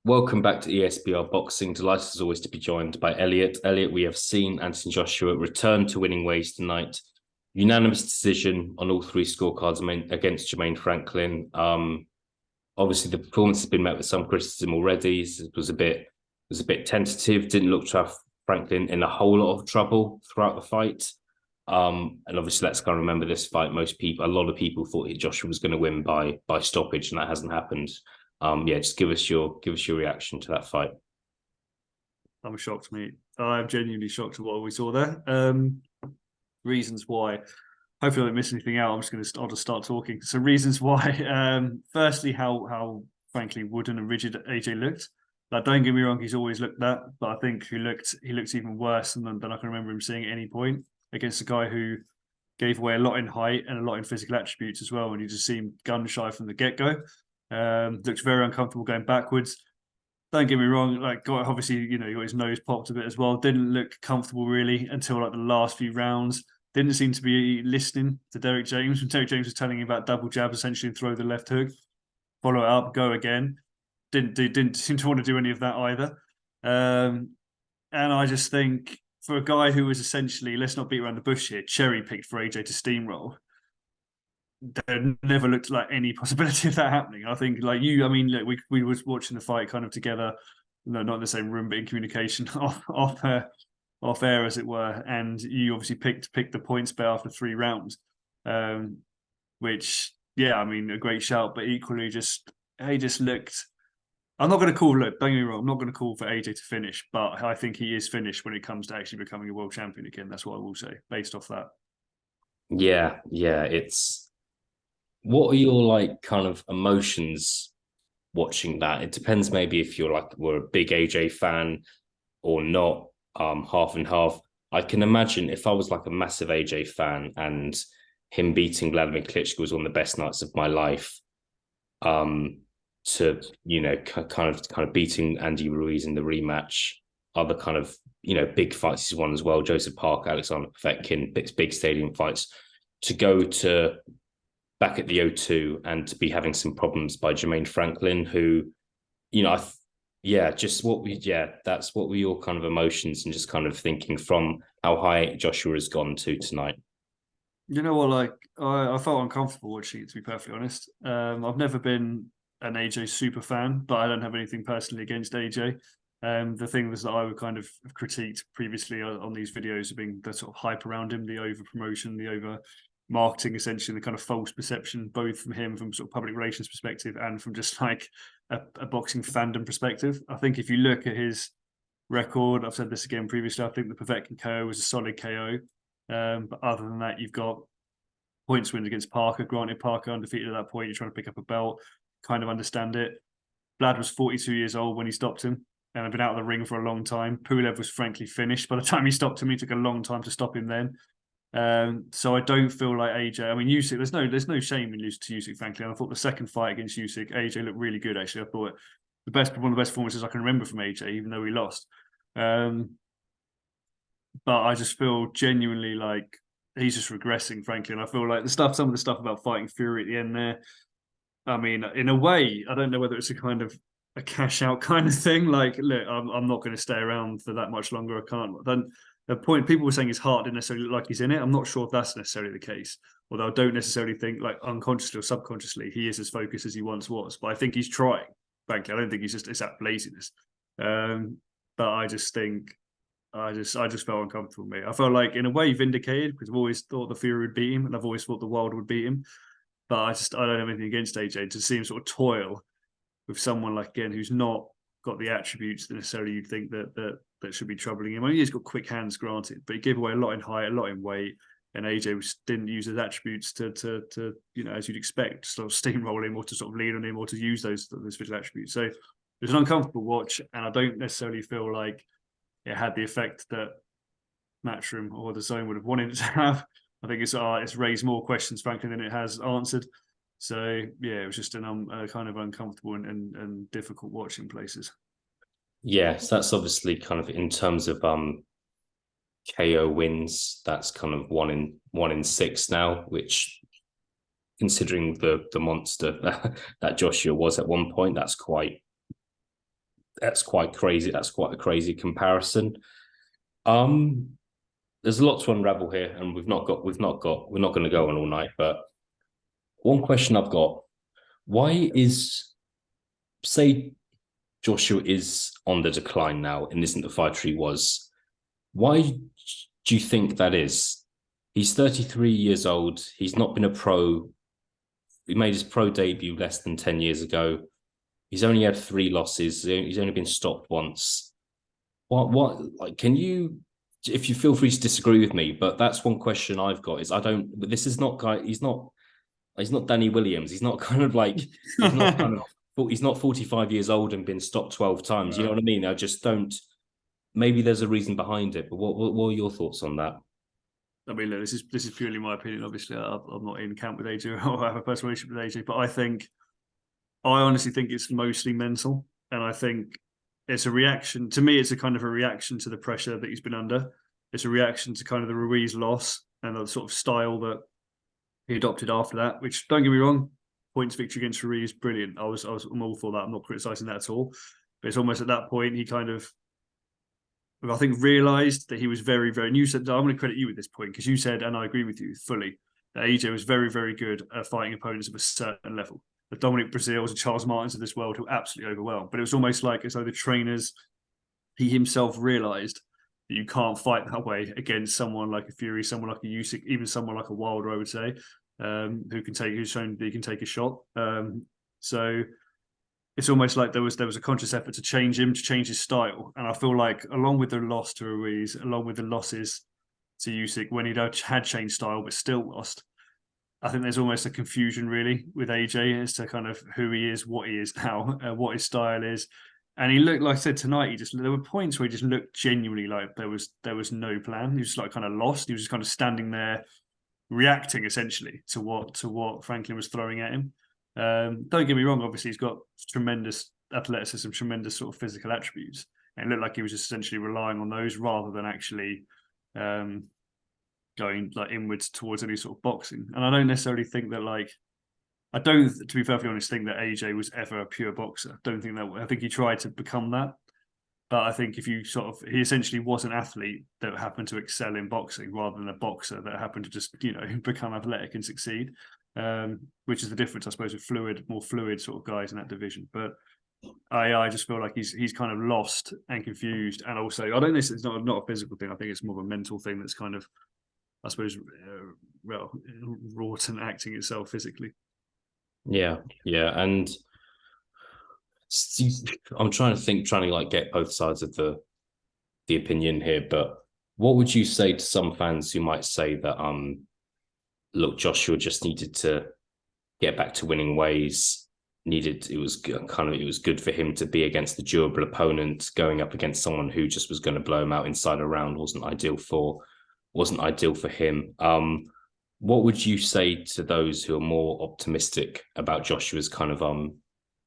Welcome back to ESBR Boxing. Delighted as always to be joined by Elliot. Elliot, we have seen Anthony Joshua return to winning ways tonight. Unanimous decision on all three scorecards against Jermaine Franklin. Obviously, the performance has been met with some criticism already. It was a bit tentative. Didn't look to have Franklin in a whole lot of trouble throughout the fight. And obviously, let's kind of remember this fight. A lot of people thought Joshua was going to win by stoppage, and that hasn't happened. Just give us your reaction to that fight. I'm shocked, mate. I'm genuinely shocked at what we saw there. Reasons why. Hopefully, I don't miss anything out. I'll just start talking. So, reasons why. Firstly, how frankly wooden and rigid AJ looked. Like, don't get me wrong, he's always looked that, but I think he looked even worse than I can remember him seeing at any point against a guy who gave away a lot in height and a lot in physical attributes as well. And he just seemed gun shy from the get go. Looked very uncomfortable going backwards. Don't get me wrong, obviously, he got his nose popped a bit as well. Didn't look comfortable really until like the last few rounds. Didn't seem to be listening to Derek James when Derek James was telling him about double jab essentially and throw the left hook, follow it up, go again. Didn't seem to want to do any of that either. And I just think for a guy who was essentially, let's not beat around the bush here, cherry picked for AJ to steamroll, there never looked like any possibility of that happening. I think, we was watching the fight kind of together, not in the same room, but in communication off air, as it were. And you obviously picked the points bet after 3 rounds, which, a great shout, but equally he just looked. I'm not going to call. Look, don't get me wrong. I'm not going to call for AJ to finish, but I think he is finished when it comes to actually becoming a world champion again. That's what I will say, based off that. Yeah. It's what are your kind of emotions watching that? It depends maybe if we're a big AJ fan or not, half and half. I can imagine if I was like a massive AJ fan and him beating Vladimir Klitschko was one of the best nights of my life, to kind of beating Andy Ruiz in the rematch, other kind of big fights he's won as well, Joseph Parker, Alexander Povetkin, big stadium fights, to go to back at the O2 and to be having some problems by Jermaine Franklin, who, that's what were your kind of emotions and just kind of thinking from how high Joshua has gone to tonight? You know what, I felt uncomfortable watching it, to be perfectly honest. I've never been an AJ super fan, but I don't have anything personally against AJ. The thing was that I would kind of critiqued previously on these videos have been the sort of hype around him, the over promotion, the over marketing, essentially, the kind of false perception, both from him from sort of public relations perspective and from just like a boxing fandom perspective. I think if you look at his record, I've said this again previously, I think the Povetkin KO was a solid KO. But other than that, you've got points wins against Parker. Granted, Parker undefeated at that point. You're trying to pick up a belt, kind of understand it. Vlad was 42 years old when he stopped him and had been out of the ring for a long time. Pulev was frankly finished by the time he stopped him. He took a long time to stop him then. So I don't feel like AJ. I mean, Usyk. There's no shame in losing to Usyk, frankly. And I thought the second fight against Usyk, AJ looked really good. Actually, I thought one of the best performances I can remember from AJ, even though we lost. But I just feel genuinely like he's just regressing, frankly. And I feel like some of the stuff about fighting Fury at the end there. I mean, in a way, I don't know whether it's a kind of a cash out kind of thing. Like, look, I'm not going to stay around for that much longer. I can't. Then the point people were saying his heart didn't necessarily look like he's in it. I'm not sure if that's necessarily the case. Although I don't necessarily think, like, unconsciously or subconsciously, he is as focused as he once was. But I think he's trying. Frankly, I don't think it's that laziness. But I just think I just felt uncomfortable, mate. I felt like in a way vindicated because I've always thought the Fury would beat him, and I've always thought the Wild would beat him. But I don't have anything against AJ to see him sort of toil with someone like again who's not got the attributes that necessarily you'd think that should be troubling him. I mean, he's got quick hands, granted, but he gave away a lot in height, a lot in weight, and AJ didn't use his attributes to as you'd expect, sort of steamroll him or to sort of lean on him or to use those visual attributes. So it was an uncomfortable watch, and I don't necessarily feel like it had the effect that Matchroom or the Zone would have wanted it to have. I think it's raised more questions, frankly, than it has answered. So yeah, it was just a kind of uncomfortable and difficult watching places. Yes, that's obviously kind of in terms of KO wins. That's kind of one in 6 now, which, considering the monster that Joshua was at one point, that's quite that's quite crazy. That's quite a crazy comparison. There's a lot to unravel here, and we're not going to go on all night. But one question I've got: why is, say, Joshua is on the decline now and isn't the fighter he was? Why do you think that is? He's 33 years old. He's not been a pro. He made his pro debut less than 10 years ago. He's only had 3 losses. He's only been stopped once. Like, can you, if you feel free to disagree with me, but that's one question I've got is this is not guy, he's not Danny Williams. He's not kind of like, he's not 45 years old and been stopped 12 times. You know what I mean? I just don't, maybe there's a reason behind it, but what are your thoughts on that? I mean, look, this is purely my opinion. Obviously, I'm not in camp with AJ or have a personal relationship with AJ, but I honestly think it's mostly mental, and I think it's a reaction. To me, it's a kind of a reaction to the pressure that he's been under. It's a reaction to kind of the Ruiz loss and the sort of style that he adopted after that. Which, don't get me wrong, points victory against Ruiz, brilliant. I'm all for that. I'm not criticising that at all. But it's almost at that point he kind of, I think, realised that he was very, very new. I'm going to credit you at this point because you said, and I agree with you fully, that AJ was very, very good at fighting opponents of a certain level. The Dominic Brazils and Charles Martins of this world who absolutely overwhelmed. But it was almost like as though the trainers, he himself realised that you can't fight that way against someone like a Fury, someone like a Usyk, even someone like a Wilder, I would say, who's shown that he can take a shot. So it's almost like there was a conscious effort to change him, to change his style. And I feel like along with the loss to Ruiz, along with the losses to Usyk, when he had changed style but still lost, I think there's almost a confusion really with AJ as to kind of who he is, what he is now, what his style is. And he looked, like I said tonight, there were points where he just looked genuinely like there was no plan. He was just like kind of lost. He was just kind of standing there reacting essentially to what Franklin was throwing at him. Don't get me wrong, obviously he's got tremendous athleticism, tremendous sort of physical attributes. And it looked like he was just essentially relying on those rather than actually going like inwards towards any sort of boxing. And I don't necessarily think that to be perfectly honest, think that AJ was ever a pure boxer. I think he tried to become that. But I think he essentially was an athlete that happened to excel in boxing rather than a boxer that happened to just, become athletic and succeed, which is the difference, I suppose, with more fluid sort of guys in that division. But I just feel like he's kind of lost and confused. And also, I don't know, it's not a physical thing. I think it's more of a mental thing that's kind of, I suppose, wrought and acting itself physically. Yeah. And I'm trying to get both sides of the opinion here, but what would you say to some fans who might say that look, Joshua just needed to get back to winning ways, it was good for him to be against the durable opponent. Going up against someone who just was going to blow him out inside a round wasn't ideal for him. What would you say to those who are more optimistic about Joshua's kind of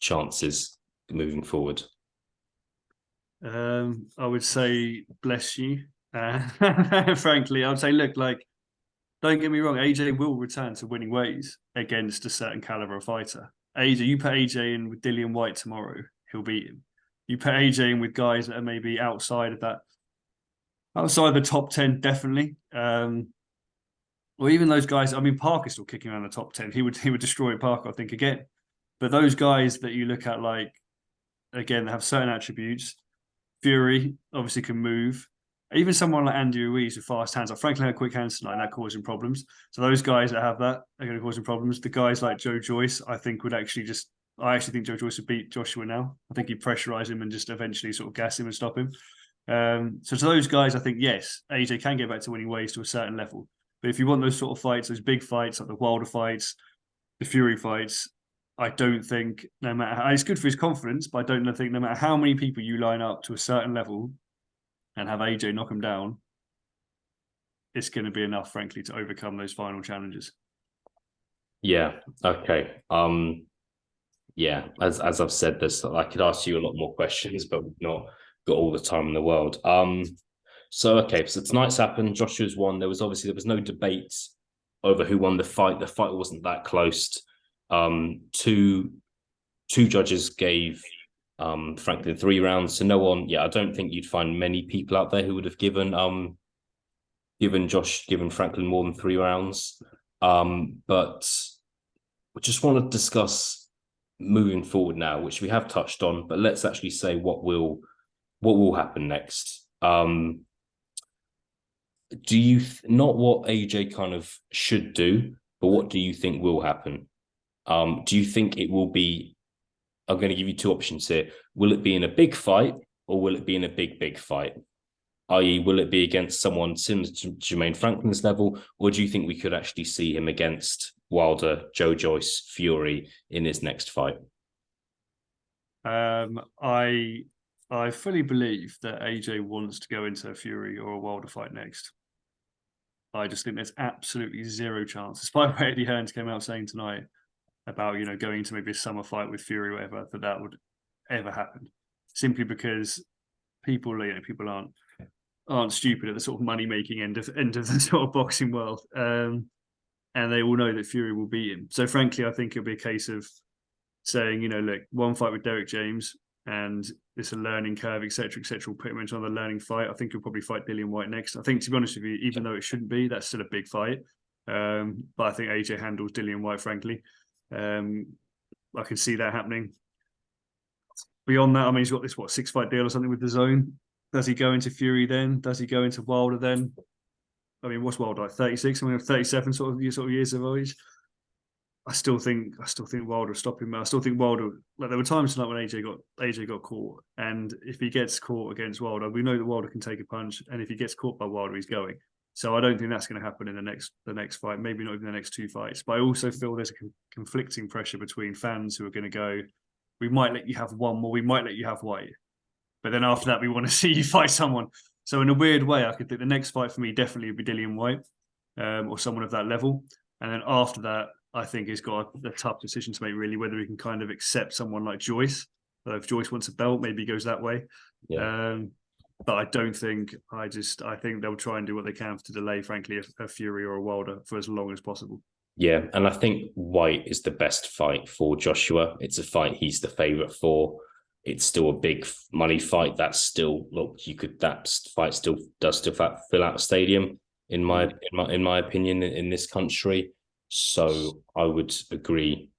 chances moving forward? I would say bless you. Frankly, I would say, look, don't get me wrong, AJ will return to winning ways against a certain caliber of fighter. You put AJ in with Dillian Whyte tomorrow, he'll beat him. You put AJ in with guys that are maybe outside of the top 10, definitely. Or even those guys. I mean, Parker's still kicking around the top 10. He would destroy Parker, I think, again. But those guys that you look at, again, they have certain attributes. Fury obviously can move. Even someone like Andy Ruiz with fast hands, Franklin had quick hands tonight, and that causing problems. So those guys that have that are going to cause problems. The guys like Joe Joyce, I think, I actually think Joe Joyce would beat Joshua now. I think he'd pressurize him and just eventually sort of gas him and stop him. So to those guys, I think, yes, AJ can get back to winning ways to a certain level. But if you want those sort of fights, those big fights, like the Wilder fights, the Fury fights, I don't think no matter how, it's good for his confidence, but I don't think no matter how many people you line up to a certain level and have AJ knock him down, it's going to be enough, frankly, to overcome those final challenges. Yeah. Okay. Yeah. As I've said this, I could ask you a lot more questions, but we've not got all the time in the world. So tonight's happened. Joshua's won. There was no debate over who won the fight. The fight wasn't that close. Two judges gave Franklin 3 rounds. So no one, I don't think you'd find many people out there who would have given Franklin more than 3 rounds. But we just want to discuss moving forward now, which we have touched on, but let's actually say what will happen next. Do you not what AJ kind of should do, but what do you think will happen? Do you think it will be? I'm going to give you 2 options here. Will it be in a big fight, or will it be in a big fight? I.e., will it be against someone similar to Jermaine Franklin's level, or do you think we could actually see him against Wilder, Joe Joyce, Fury in his next fight? I fully believe that AJ wants to go into a Fury or a Wilder fight next. I just think there's absolutely zero chance, despite what Eddie Hearns came out saying tonight about, going into maybe a summer fight with Fury or whatever, that would ever happen. Simply because people aren't stupid at the sort of money making end of the sort of boxing world, and they all know that Fury will beat him. So frankly, I think it'll be a case of saying, look, one fight with Derek James, and it's a learning curve, etc., will put him into another learning fight. I think he'll probably fight Dillian Whyte next. I think, to be honest with you, even though it shouldn't be, that's still a big fight. But I think AJ handles Dillian Whyte, frankly. I can see that happening. Beyond that, I mean, he's got this 6-fight deal or something with DAZN. Does he go into Fury then? Does he go into Wilder then? I mean, what's Wilder like? 36? I mean, 37 sort of years of age. I still think Wilder will stop him. I still think Wilder. Like, there were times tonight when AJ got caught, and if he gets caught against Wilder, we know that Wilder can take a punch, and if he gets caught by Wilder, he's going. So I don't think that's going to happen in the next fight. Maybe not even the next 2 fights. But I also feel there's a conflicting pressure between fans who are going to go, we might let you have one more, we might let you have Whyte, but then after that we want to see you fight someone. So in a weird way, I could think the next fight for me definitely would be Dillian Whyte, or someone of that level. And then after that, I think he's got a tough decision to make, really, whether he can kind of accept someone like Joyce. If Joyce wants a belt, maybe he goes that way. Yeah. But I don't think. I think they'll try and do what they can to delay, frankly, a Fury or a Wilder for as long as possible. Yeah, and I think Whyte is the best fight for Joshua. It's a fight he's the favourite for. It's still a big money fight. That's still that fight still does fill out a stadium in my opinion in this country. So I would agree.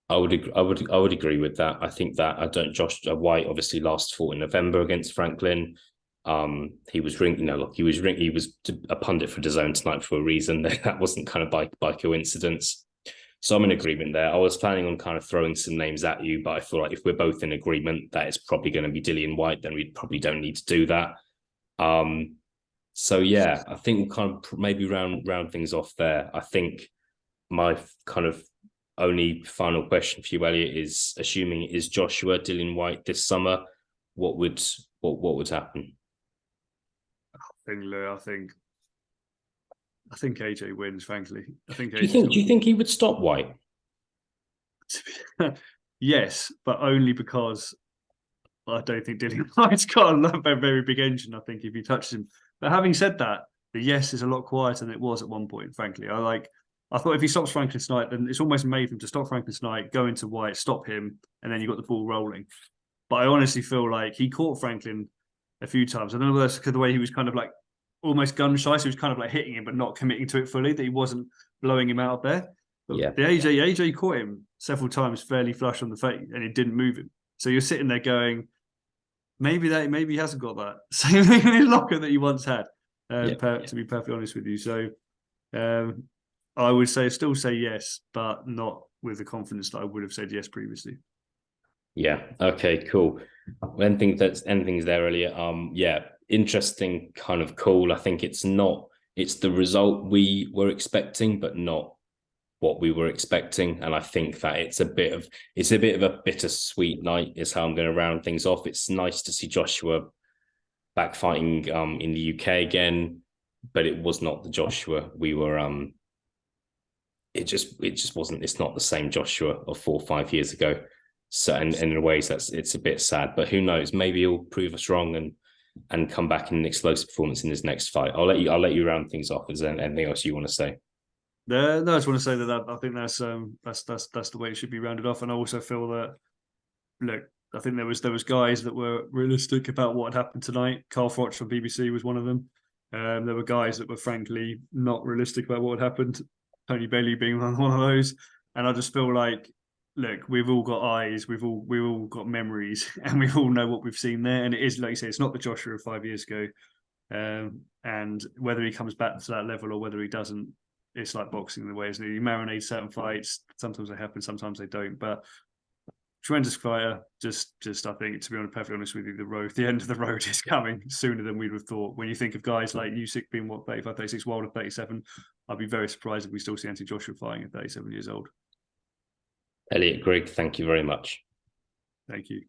I would agree with that. I think that Whyte obviously last fought in November against Franklin. He was he was a pundit for DAZN tonight for a reason. That wasn't kind of by coincidence. So I'm in agreement there. I was planning on kind of throwing some names at you, but I feel like if we're both in agreement that it's probably going to be Dillian Whyte, then we probably don't need to do that. So yeah, I think we'll kind of maybe round things off there. I think my kind of only final question for you, Elliot, is assuming it is Joshua Dillian Whyte this summer, what would happen? I think AJ wins, frankly. Do you think he would stop Whyte? Yes, but only because I don't think Dillian Whyte's got a very big engine. I think if he touches him. But having said that, the yes is a lot quieter than it was at one point, frankly. I thought if he stops Franklin tonight, then it's almost made for him to stop Franklin tonight, go into Whyte, stop him, and then you got the ball rolling. But I honestly feel like he caught Franklin a few times. I don't know that's because the way he was kind of like almost gun shy, so he was kind of like hitting him but not committing to it fully, that he wasn't blowing him out there. But yeah, the AJ caught him several times fairly flush on the face, and it didn't move him. So you're sitting there going, maybe he hasn't got that same thing in his locker that he once had. To be perfectly honest with you, so I would still say yes, but not with the confidence that I would have said yes previously. Yeah. Okay. Cool. Anything's there, Elliot? Yeah. Interesting kind of call. I think it's the result we were expecting, but not what we were expecting. And I think that it's a bit of a bittersweet night is how I'm going to round things off. It's nice to see Joshua back fighting in the UK again, but it was not the Joshua we were it just wasn't. It's not the same Joshua of 4 or 5 years ago. So, and in ways it's a bit sad, but who knows? Maybe he'll prove us wrong and come back in an explosive performance in his next fight. I'll let you round things off. Is there anything else you want to say? No, I just want to say that I think that's the way it should be rounded off. And I also feel that, look, I think there was guys that were realistic about what had happened tonight. Carl Froch from BBC was one of them. There were guys that were frankly not realistic about what had happened. Tony Bailey being one of those. And I just feel like, look, we've all got eyes, we've all got memories, and we all know what we've seen there. And it is, like you say, it's not the Joshua of 5 years ago. And whether he comes back to that level or whether he doesn't, it's like boxing in the way, isn't it? You marinate certain fights. Sometimes they happen, sometimes they don't. But tremendous fighter. Just I think, to be perfectly honest with you, the end of the road is coming sooner than we'd have thought. When you think of guys like Usyk being 35, 36, Wilder 37, I'd be very surprised if we still see Anthony Joshua fighting at 37 years old. Elliot Grigg, thank you very much. Thank you.